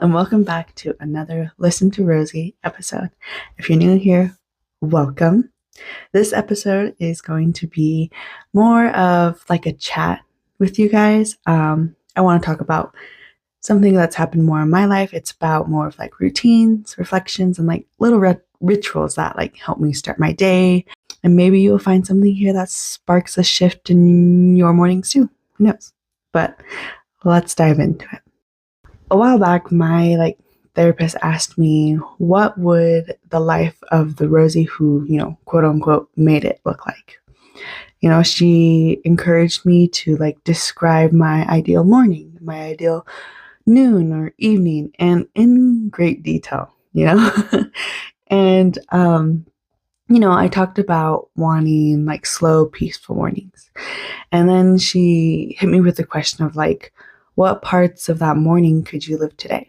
and welcome back to another Listen to Rosie episode. If you're new here, welcome. This episode is going to be more of like a chat with you guys. I want to talk about something that's happened more in my life. It's about more of like routines, reflections, and like little rituals that like help me start my day. And maybe you'll find something here that sparks a shift in your mornings too. Who knows? But let's dive into it. A while back, my therapist asked me what would the life of the Rosie who, quote unquote, made it look like. She encouraged me to like describe my ideal morning, my ideal noon or evening, and in great detail, and I talked about wanting like slow, peaceful mornings. And then she hit me with the question of like, what parts of that morning could you live today?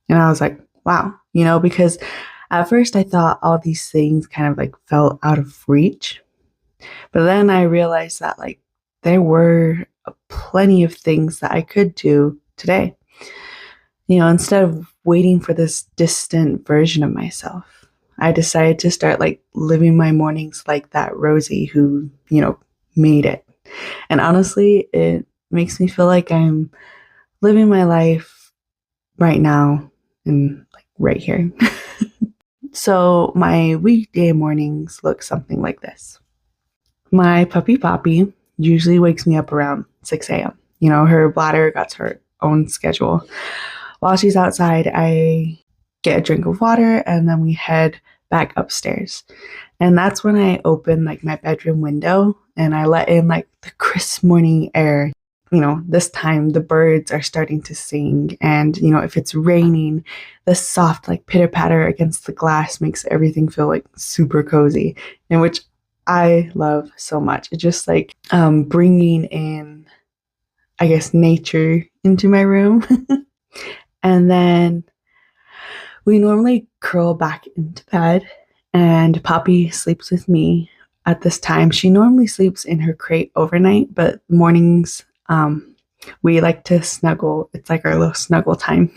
And I was like, wow, because at first I thought all these things kind of like felt out of reach. But then I realized that like there were plenty of things that I could do today. Instead of waiting for this distant version of myself, I decided to start like living my mornings like that Rosie who, made it. And honestly, it makes me feel like I'm living my life right now and like right here. So my weekday mornings look something like this. My puppy Poppy usually wakes me up around 6 a.m. Her bladder got her own schedule. While she's outside, I get a drink of water and then we head back upstairs. And that's when I open like my bedroom window and I let in like the crisp morning air. This time the birds are starting to sing, and if it's raining, the soft like pitter patter against the glass makes everything feel like super cozy, and which I love so much. It's just like bringing in, I guess, nature into my room. And then we normally curl back into bed, and Poppy sleeps with me at this time. She normally sleeps in her crate overnight, but mornings we like to snuggle. It's like our little snuggle time.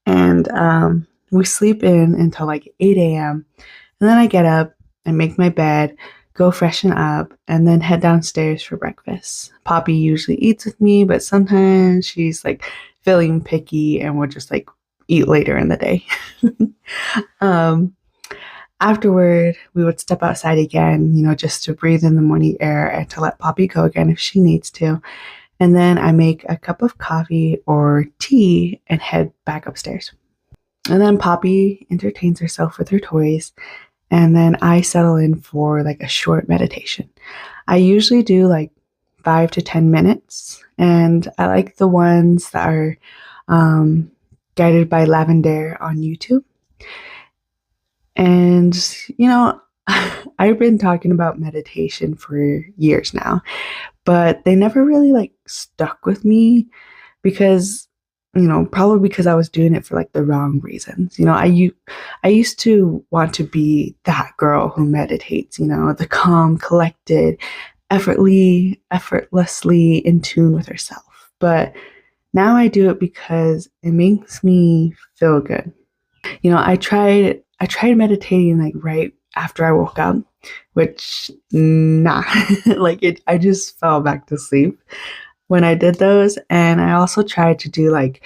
And we sleep in until like 8 a.m. And then I get up and make my bed, go freshen up, and then head downstairs for breakfast. Poppy usually eats with me, but sometimes she's like feeling picky and we'll just like eat later in the day. Afterward, we would step outside again, just to breathe in the morning air and to let Poppy go again if she needs to. And then I make a cup of coffee or tea and head back upstairs. And then Poppy entertains herself with her toys. And then I settle in for like a short meditation. I usually do like 5 to 10 minutes. And I like the ones that are guided by Lavender on YouTube. And, I've been talking about meditation for years now, but they never really like stuck with me because, probably because I was doing it for like the wrong reasons. I used to want to be that girl who meditates, the calm, collected, effortlessly in tune with herself. But now I do it because it makes me feel good. I tried meditating like right after I woke up, which I just fell back to sleep when I did those. And I also tried to do like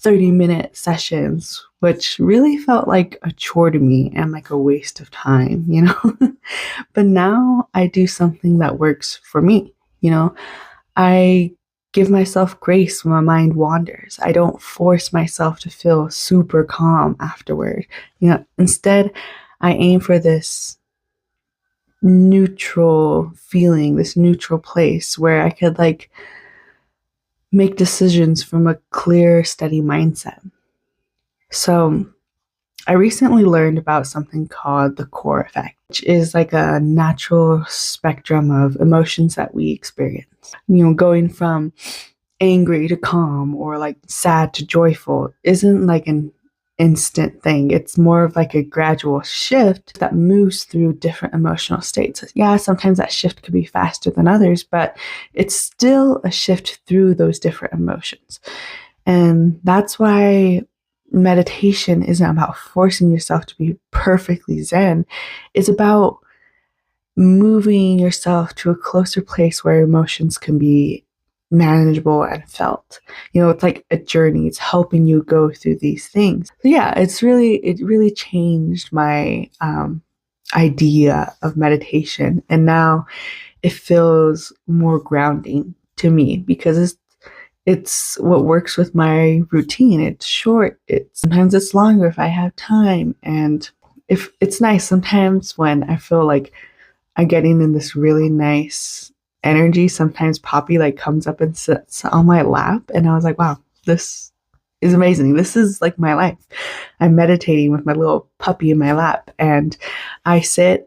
30-minute sessions, which really felt like a chore to me and like a waste of time, But now I do something that works for me, I give myself grace when my mind wanders. I don't force myself to feel super calm afterward. Instead, I aim for this neutral feeling, this neutral place where I could like make decisions from a clear, steady mindset. So I recently learned about something called the core effect, which is like a natural spectrum of emotions that we experience. Going from angry to calm or like sad to joyful isn't like an instant thing. It's more of like a gradual shift that moves through different emotional states. Yeah, sometimes that shift could be faster than others, but it's still a shift through those different emotions. And that's why meditation isn't about forcing yourself to be perfectly zen. It's about moving yourself to a closer place where emotions can be manageable and felt. It's like a journey. It's helping you go through these things. So yeah, it really changed my idea of meditation. And now it feels more grounding to me because it's what works with my routine. It's short. Sometimes it's longer if I have time. And if it's nice sometimes when I feel like I'm getting in this really nice energy. Sometimes Poppy like comes up and sits on my lap, and I was like, wow, this is amazing. This is like my life. I'm meditating with my little puppy in my lap, and I sit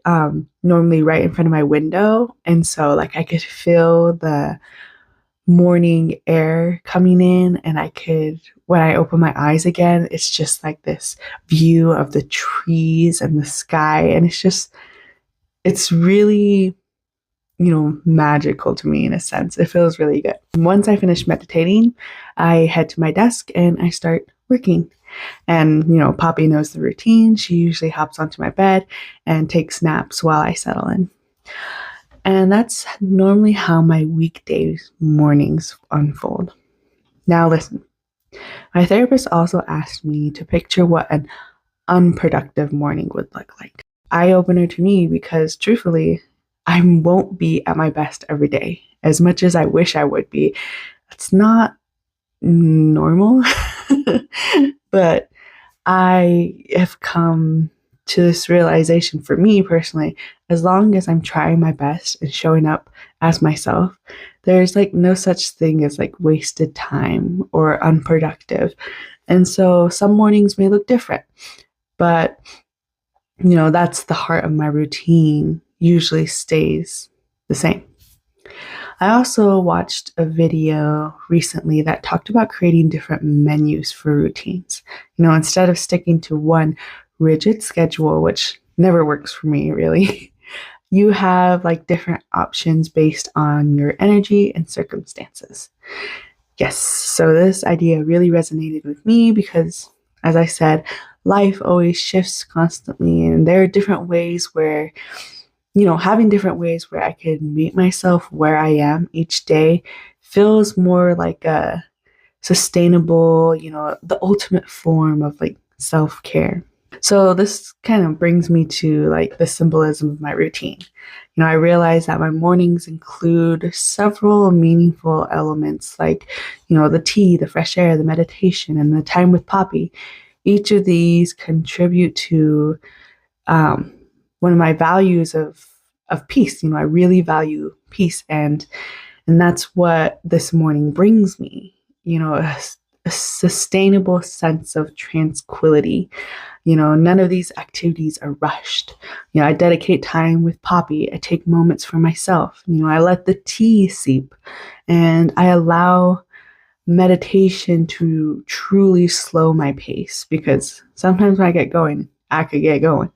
normally right in front of my window, and so like I could feel the morning air coming in, and when I open my eyes again, it's just like this view of the trees and the sky, and it's really, magical to me in a sense. It feels really good. Once I finish meditating, I head to my desk and I start working. And, Poppy knows the routine. She usually hops onto my bed and takes naps while I settle in. And that's normally how my weekdays mornings unfold. Now listen, my therapist also asked me to picture what an unproductive morning would look like. Eye-opener to me because truthfully, I won't be at my best every day as much as I wish I would be. It's not normal, but I have come to this realization for me personally, as long as I'm trying my best and showing up as myself, there's like no such thing as like wasted time or unproductive. And so some mornings may look different, but that's the heart of my routine usually stays the same. I also watched a video recently that talked about creating different menus for routines. Instead of sticking to one rigid schedule, which never works for me really, you have like different options based on your energy and circumstances. Yes, so this idea really resonated with me because, as I said, life always shifts constantly, and there are different ways where, having different ways where I can meet myself where I am each day feels more like a sustainable, the ultimate form of like self-care. So this kind of brings me to like the symbolism of my routine. I realize that my mornings include several meaningful elements like, the tea, the fresh air, the meditation, and the time with Poppy. Each of these contribute to one of my values of peace. I really value peace, and that's what this morning brings me. A sustainable sense of tranquility. None of these activities are rushed. I dedicate time with Poppy. I take moments for myself. I let the tea seep, and I allow meditation to truly slow my pace because sometimes when I get going, I could get going.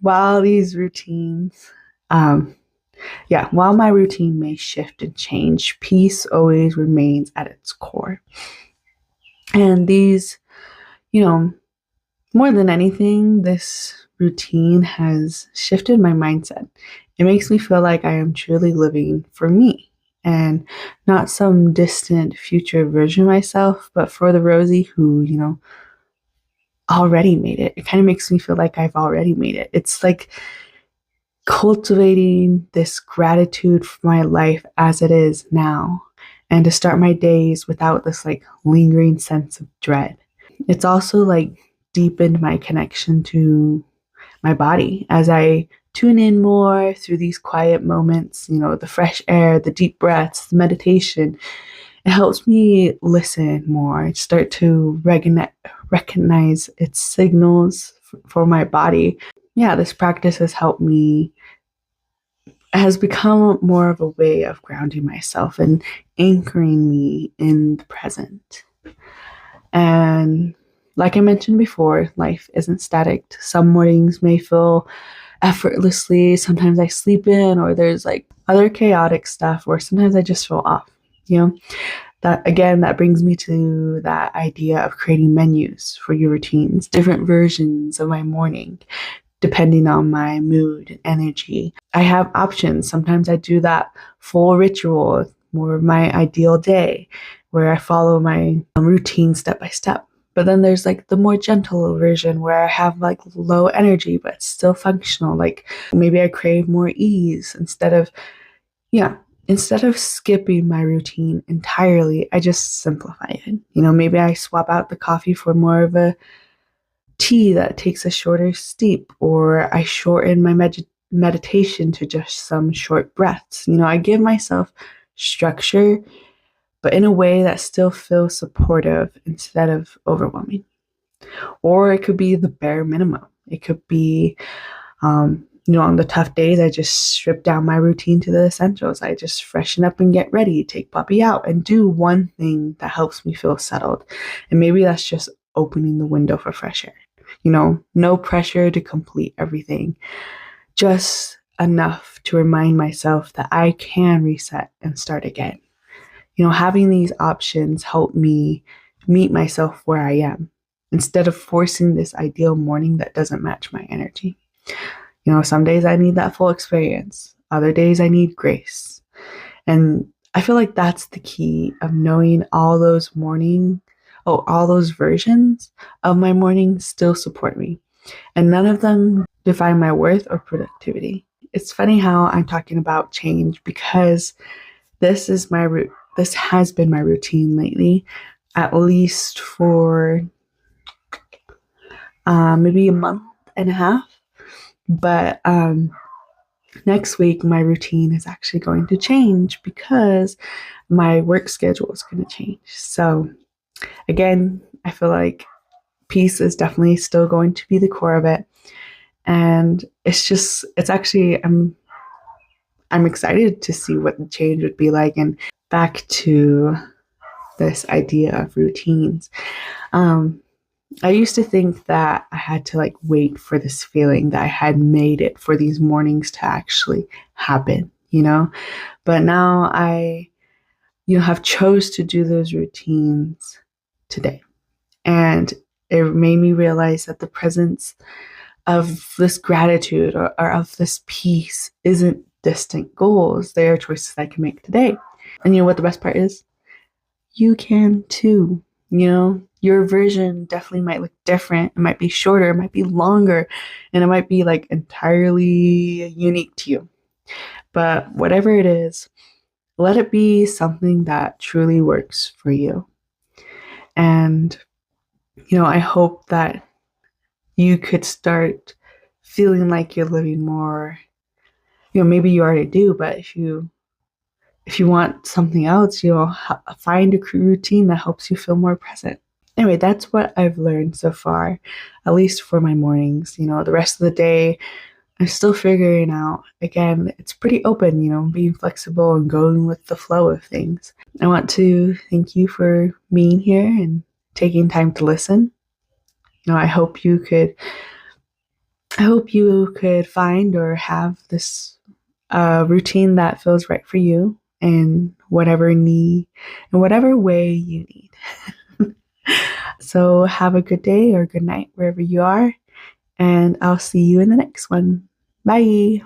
While these routines, while my routine may shift and change, peace always remains at its core. And these, more than anything, this routine has shifted my mindset. It makes me feel like I am truly living for me and not some distant future version of myself, but for the Rosie who, already made it. It kind of makes me feel like I've already made it. It's like cultivating this gratitude for my life as it is now and to start my days without this like lingering sense of dread. It's also like deepened my connection to my body as I tune in more through these quiet moments, the fresh air, the deep breaths, the meditation. It helps me listen more, start to recognize its signals for my body. Yeah, this practice has become more of a way of grounding myself and anchoring me in the present. And like I mentioned before, life isn't static. Some mornings may feel effortlessly. Sometimes I sleep in, or there's like other chaotic stuff, or sometimes I just feel off, That brings me to that idea of creating menus for your routines, different versions of my morning, depending on my mood and energy. I have options. Sometimes I do that full ritual, more of my ideal day, where I follow my routine step by step. But then there's like the more gentle version where I have like low energy, but still functional. Like maybe I crave more ease yeah, instead of skipping my routine entirely, I just simplify it. Maybe I swap out the coffee for more of a tea that takes a shorter steep, or I shorten my meditation to just some short breaths. I give myself structure, but in a way that still feels supportive instead of overwhelming. Or it could be the bare minimum. It could be, on the tough days, I just strip down my routine to the essentials. I just freshen up and get ready, take puppy out, and do one thing that helps me feel settled. And maybe that's just opening the window for fresh air. No pressure to complete everything, just enough to remind myself that I can reset and start again. Having these options help me meet myself where I am instead of forcing this ideal morning that doesn't match my energy. Some days I need that full experience. Other days I need grace. And I feel like that's the key of knowing all those versions of my morning still support me. And none of them define my worth or productivity. It's funny how I'm talking about change because this has been my routine lately, at least for maybe a month and a half. But next week, my routine is actually going to change because my work schedule is going to change. So again, I feel like peace is definitely still going to be the core of it. And I'm excited to see what the change would be like. And back to this idea of routines. I used to think that I had to like wait for this feeling that I had made it for these mornings to actually happen, but now I, have chose to do those routines today. And it made me realize that the presence of this gratitude or of this peace isn't distant goals. They are choices I can make today. And you know what the best part is? You can too. Your version definitely might look different. It might be shorter, it might be longer, and it might be like entirely unique to you. But whatever it is, let it be something that truly works for you. And, I hope that you could start feeling like you're living more, maybe you already do, but if you want something else, find a routine that helps you feel more present. Anyway, that's what I've learned so far, at least for my mornings. The rest of the day, I'm still figuring out. Again, it's pretty open, being flexible and going with the flow of things. I want to thank you for being here and taking time to listen. I hope you could find or have this routine that feels right for you in whatever way you need. So have a good day or good night wherever you are, and I'll see you in the next one. Bye.